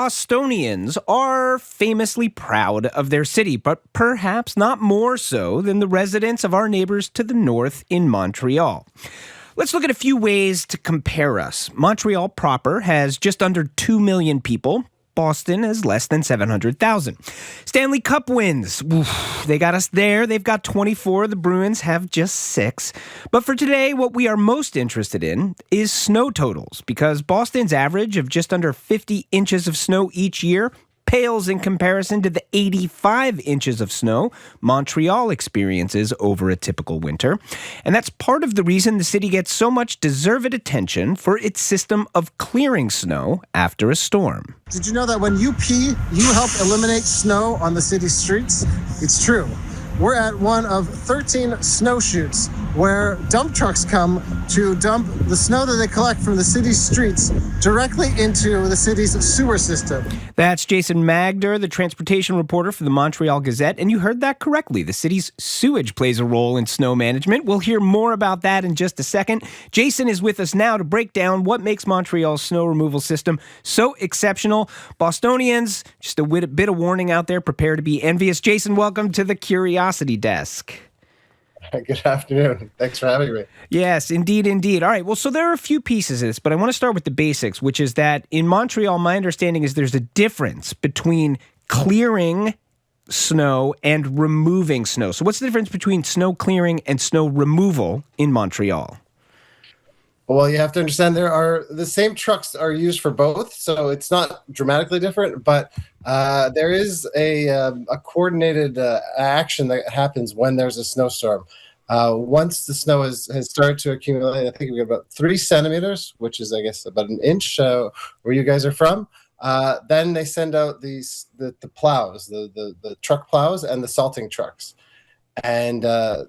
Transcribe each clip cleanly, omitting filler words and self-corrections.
Bostonians are famously proud of their city, but perhaps not more so than the residents of our neighbors to the north in Montreal. Let's look at a few ways to compare us. Montreal proper has just under 2 million people. Boston has less than 700,000. Stanley Cup wins. Oof, they got us there. They've got 24. The Bruins have just 6. But for today, what we are most interested in is snow totals, because Boston's average of just under 50 inches of snow each year pales in comparison to the 85 inches of snow Montreal experiences over a typical winter. And that's part of the reason the city gets so much deserved attention for its system of clearing snow after a storm. Did you know that when you pee, you help eliminate snow on the city streets? It's true. We're at one of 13 snow chutes where dump trucks come to dump the snow that they collect from the city's streets directly into the city's sewer system. That's Jason Magder, the transportation reporter for the Montreal Gazette, and you heard that correctly. The city's sewage plays a role in snow management. We'll hear more about that in just a second. Jason is with us now to break down what makes Montreal's snow removal system so exceptional. Bostonians, just a bit of warning out there, prepare to be envious. Jason, welcome to the Curiosity Desk. Good afternoon. Thanks for having me. Yes, indeed, indeed. All right, well, so there are a few pieces of this, but I want to start with the basics, which is that in Montreal, my understanding is there's a difference between clearing snow and removing snow. So what's the difference between snow clearing and snow removal in Montreal? Well, you have to understand the same trucks are used for both, so it's not dramatically different, but there is a coordinated action that happens when there's a snowstorm. Once the snow has started to accumulate, I think we've got about 3 centimeters, which is, I guess, about an inch where you guys are from. Then they send out the plows, the truck plows and the salting trucks. And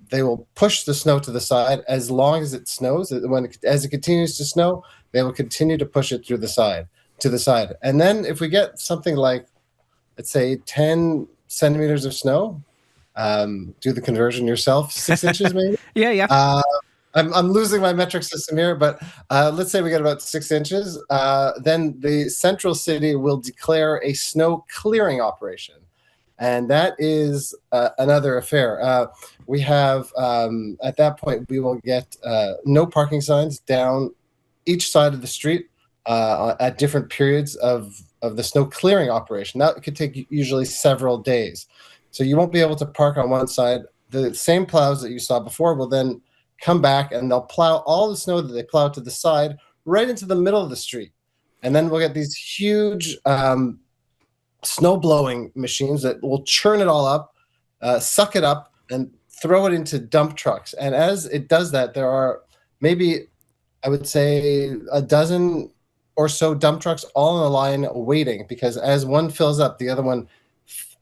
they will push the snow to the side as long as it snows. As it continues to snow, they will continue to push it to the side. And then if we get something like, let's say, 10 centimeters of snow, do the conversion yourself, 6 inches maybe? Yeah. I'm losing my metric system here, but let's say we get about 6 inches. Then the central city will declare a snow clearing operation. And that is another affair. We have, at that point, we will get no parking signs down each side of the street at different periods of the snow clearing operation. That could take usually several days. So you won't be able to park on one side. The same plows that you saw before will then come back and they'll plow all the snow that they plowed to the side right into the middle of the street. And then we'll get these huge snow blowing machines that will churn it all up, suck it up, and throw it into dump trucks. And as it does that, there are maybe, I would say, a dozen or so dump trucks all in a line waiting, because as one fills up, the other one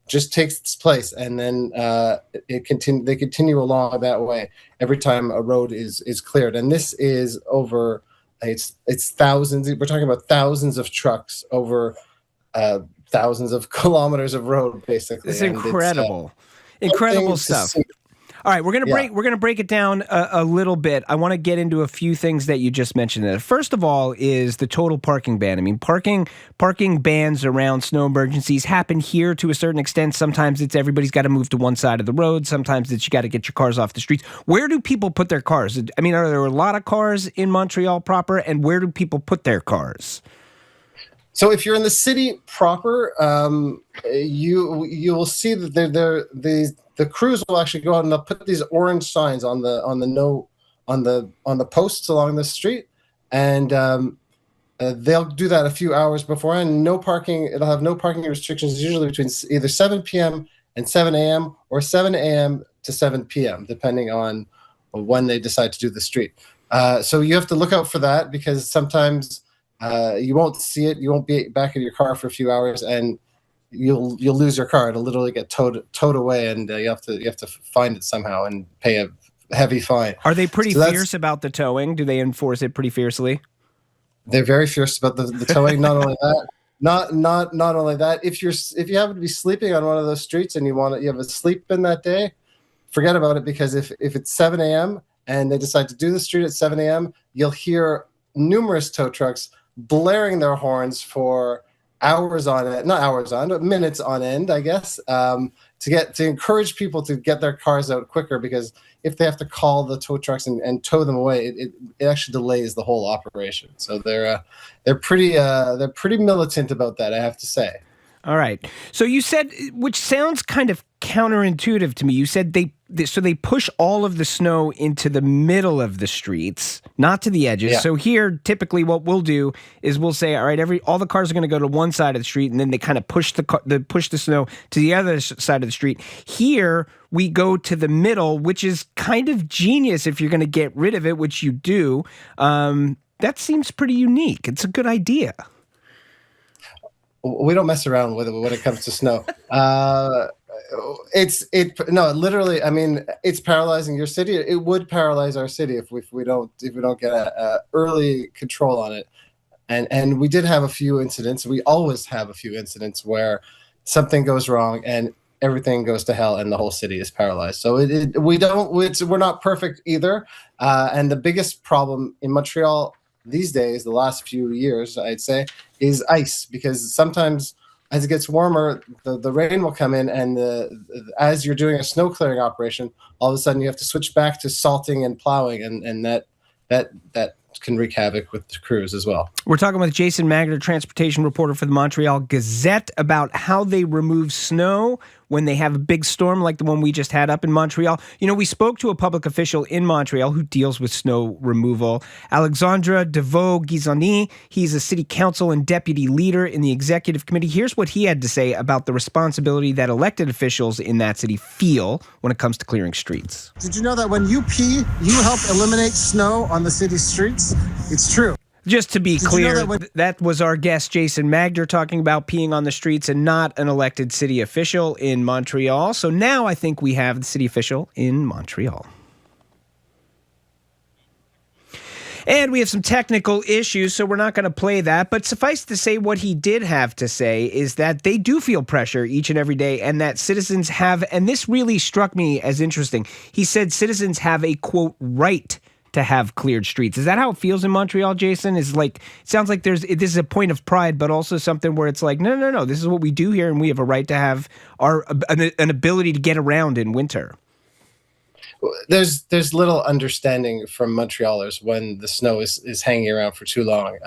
just takes its place, and then they continue along that way every time a road is cleared. And this is over, it's thousands. We're talking about thousands of trucks over thousands of kilometers of road, basically. It's incredible. Incredible stuff. All right, we're gonna break it down a little bit. I want to get into a few things that you just mentioned. First of all is the total parking ban. I mean, parking bans around snow emergencies happen here to a certain extent. Sometimes it's everybody's got to move to one side of the road. Sometimes it's you got to get your cars off the streets. Where do people put their cars? I mean, are there a lot of cars in Montreal proper, and where do people put their cars? So if you're in the city proper, you will see that the crews will actually go out and they'll put these orange signs on the posts along the street, and they'll do that a few hours beforehand. No parking. It'll have no parking restrictions. Usually between either 7 p.m. and 7 a.m. or 7 a.m. to 7 p.m. depending on when they decide to do the street. So you have to look out for that, because sometimes you won't see it. You won't be back in your car for a few hours, and you'll lose your car. It'll literally get towed away, and you have to find it somehow and pay a heavy fine. Are they pretty fierce about the towing? Do they enforce it pretty fiercely? They're very fierce about the towing. Not only that, not only that. If you happen to be sleeping on one of those streets and you have a sleep in that day, forget about it, because if it's 7 a.m. and they decide to do the street at 7 a.m., you'll hear numerous tow trucks blaring their horns for hours on it, not hours on, but minutes on end, I guess, to encourage people to get their cars out quicker, because if they have to call the tow trucks and tow them away, it actually delays the whole operation. So they're pretty militant about that, I have to say. All right. So you said, which sounds kind of counterintuitive to me. You said they push all of the snow into the middle of the streets, not to the edges. Yeah. So here, typically, what we'll do is we'll say, all right, all the cars are going to go to one side of the street, and then they kind of push the snow to the other side of the street. Here, we go to the middle, which is kind of genius if you're going to get rid of it, which you do. That seems pretty unique. It's a good idea. We don't mess around with it when it comes to snow. Literally, I mean, it's paralyzing your city. It would paralyze our city if we don't get a early control on it. And we did have a few incidents. We always have a few incidents where something goes wrong and everything goes to hell and the whole city is paralyzed. So we're not perfect either. And the biggest problem in Montreal these days, the last few years, I'd say, is ice, because sometimes as it gets warmer, the rain will come in, and as you're doing a snow clearing operation, all of a sudden you have to switch back to salting and plowing, and that can wreak havoc with the crews as well. We're talking with Jason Magder, transportation reporter for the Montreal Gazette, about how they remove snow when they have a big storm like the one we just had up in Montreal. You know, we spoke to a public official in Montreal who deals with snow removal, Alexandre Deveau-Guizoni. He's a city council and deputy leader in the executive committee. Here's what he had to say about the responsibility that elected officials in that city feel when it comes to clearing streets. Did you know that when you pee, you help eliminate snow on the city's streets? It's true. Just to be clear, that was our guest, Jason Magder, talking about peeing on the streets and not an elected city official in Montreal. So now I think we have the city official in Montreal. And we have some technical issues, so we're not going to play that. But suffice to say, what he did have to say is that they do feel pressure each and every day, and that citizens have, and this really struck me as interesting. He said citizens have a, quote, right to have cleared streets. Is that how it feels in Montreal, Jason? Is like, it sounds like this is a point of pride, but also something where it's like, no, this is what we do here, and we have a right to have an ability to get around in winter. There's little understanding from Montrealers when the snow is hanging around for too long.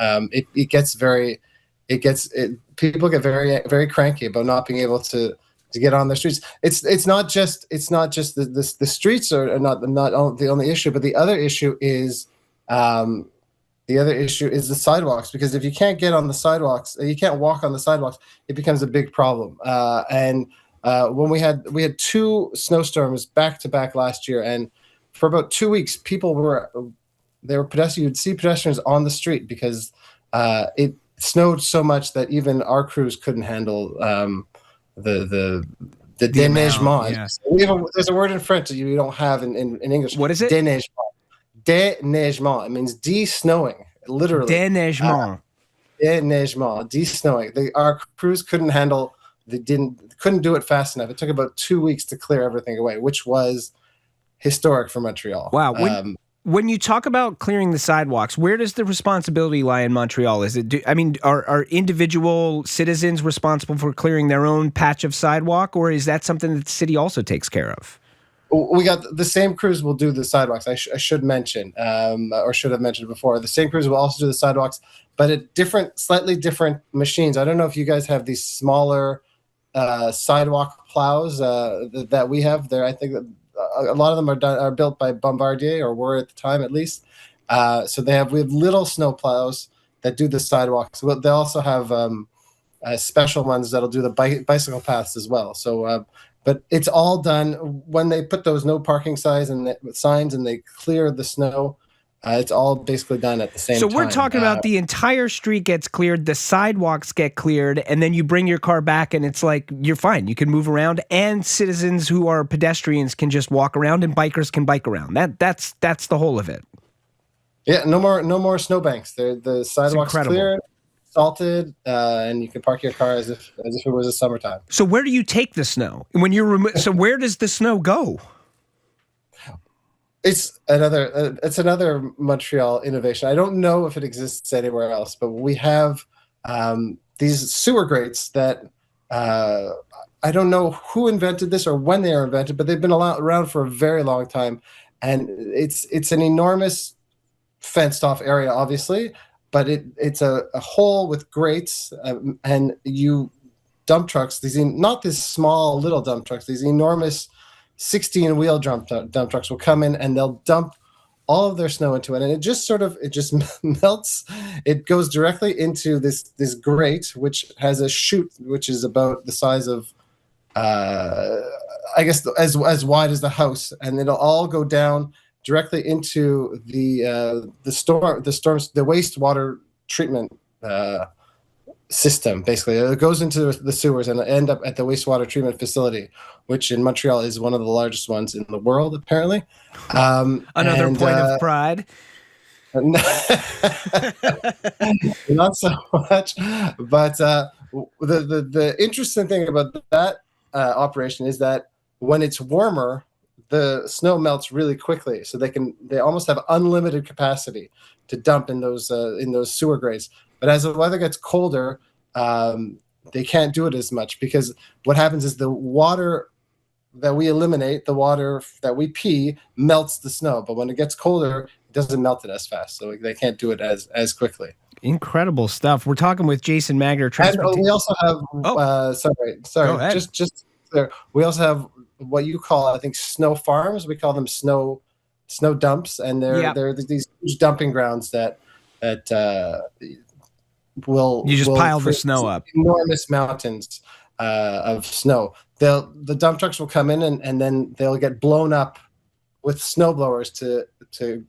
People get very, very cranky about not being able to get on the streets. It's not just the streets are not the only issue, but the other issue is the sidewalks, because if you can't get on the sidewalks, you can't walk on the sidewalks, it becomes a big problem. When we had 2 snowstorms back to back last year, and for about 2 weeks, you'd see pedestrians on the street because it snowed so much that even our crews couldn't handle the déneigement. Yeah. So there's a word in French that you don't have in English. What is it? Déneigement. Déneigement. It means de-snowing, literally. Déneigement. Déneigement. De-snowing. Our crews couldn't handle. Couldn't do it fast enough. It took about 2 weeks to clear everything away, which was historic for Montreal. Wow. When you talk about clearing the sidewalks, where does the responsibility lie in Montreal? Are individual citizens responsible for clearing their own patch of sidewalk, or is that something that the city also takes care of? We got the same crews will do the sidewalks. I should mention, or should have mentioned before. The same crews will also do the sidewalks, but at slightly different machines. I don't know if you guys have these smaller sidewalk plows that we have there. I think that a lot of them are built by Bombardier, or were at the time at least. So we have little snow plows that do the sidewalks. They also have special ones that'll do the bicycle paths as well. So, but it's all done when they put those no parking signs and they clear the snow. It's all basically done at the same time. So we're talking about the entire street gets cleared, the sidewalks get cleared, and then you bring your car back and it's like, you're fine. You can move around, and citizens who are pedestrians can just walk around, and bikers can bike around. That's the whole of it. Yeah, no more snowbanks. The sidewalks cleared, salted, and you can park your car as if it was a summertime. So where do you take the snow? So where does the snow go? It's another Montreal innovation. I don't know if it exists anywhere else, but we have these sewer grates that I don't know who invented this or when they were invented, but they've been around for a very long time. And it's an enormous fenced off area, obviously, but it's a hole with grates, and dump trucks, not these small little dump trucks, these enormous 16-wheel dump trucks will come in and they'll dump all of their snow into it, and it just melts. It goes directly into this grate, which has a chute which is about the size of I guess as wide as the house, and it'll all go down directly into the wastewater treatment system. Basically, it goes into the sewers and end up at the wastewater treatment facility, which in Montreal is one of the largest ones in the world, apparently. Another point of pride. Not so much, but the interesting thing about that operation is that when it's warmer, the snow melts really quickly, so they almost have unlimited capacity to dump in those sewer grates. But as the weather gets colder, they can't do it as much, because what happens is the water that we eliminate, the water that we pee, melts the snow. But when it gets colder, it doesn't melt it as fast, so they can't do it as quickly. Incredible stuff. We're talking with Jason Magder. And we also have sorry, just there. We also have what you call, I think, snow farms. We call them snow dumps, and they're these huge dumping grounds that will pile the snow up, enormous mountains of snow. The dump trucks will come in and then they'll get blown up with snow blowers to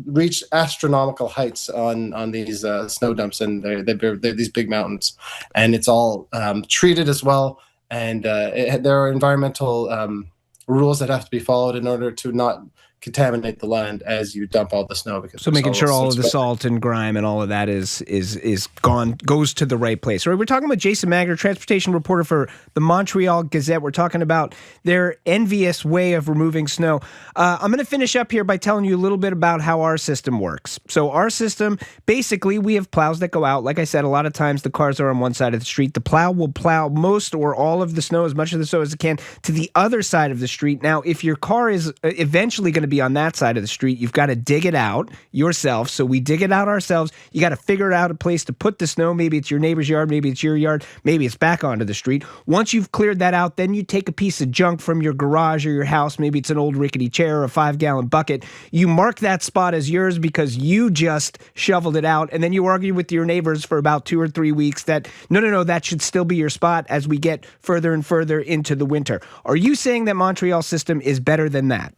reach astronomical heights on these snow dumps, and they're these big mountains, and it's all treated as well. And there are environmental rules that have to be followed in order to not contaminate the land as you dump all the snow. So making sure all of the salt and grime and all of that is gone, goes to the right place. All right, we're talking with Jason Magder, transportation reporter for the Montreal Gazette. We're talking about their envious way of removing snow. I'm going to finish up here by telling you a little bit about how our system works. So our system, basically, we have plows that go out. Like I said, a lot of times the cars are on one side of the street. The plow will plow most or all of the snow, as much of the snow as it can, to the other side of the street. Now, if your car is eventually going to be on that side of the street, you've got to dig it out yourself. So we dig it out ourselves. You got to figure out a place to put the snow. Maybe it's your neighbor's yard, maybe it's your yard, maybe it's back onto the street. Once you've cleared that out, then you take a piece of junk from your garage or your house. Maybe it's an old rickety chair or a 5-gallon bucket. You mark that spot as yours because you just shoveled it out, and then you argue with your neighbors for about 2 or 3 weeks that no, that should still be your spot as we get further and further into the winter. Are you saying that Montreal's system is better than that?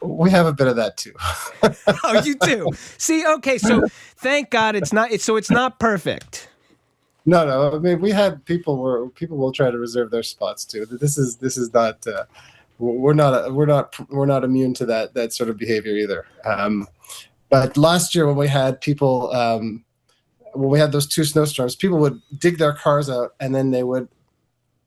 We have a bit of that too. Oh, you do? See, okay, so thank God it's not perfect. No. I mean, we had people will try to reserve their spots too. This is not. We're not immune to that sort of behavior either. But last year when we had people, when we had those 2 snowstorms, people would dig their cars out and then they would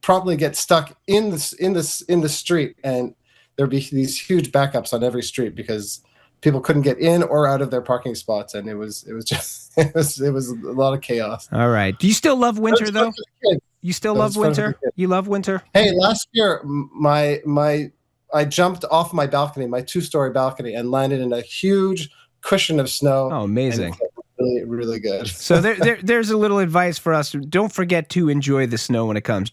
probably get stuck in the street, and there'd be these huge backups on every street because people couldn't get in or out of their parking spots, and it was a lot of chaos. All right. Do you still love winter though? You still love winter? You love winter? Hey, last year I jumped off my balcony, my 2-story balcony, and landed in a huge cushion of snow. Oh, amazing. And it felt really, really good. So there's a little advice for us. Don't forget to enjoy the snow when it comes.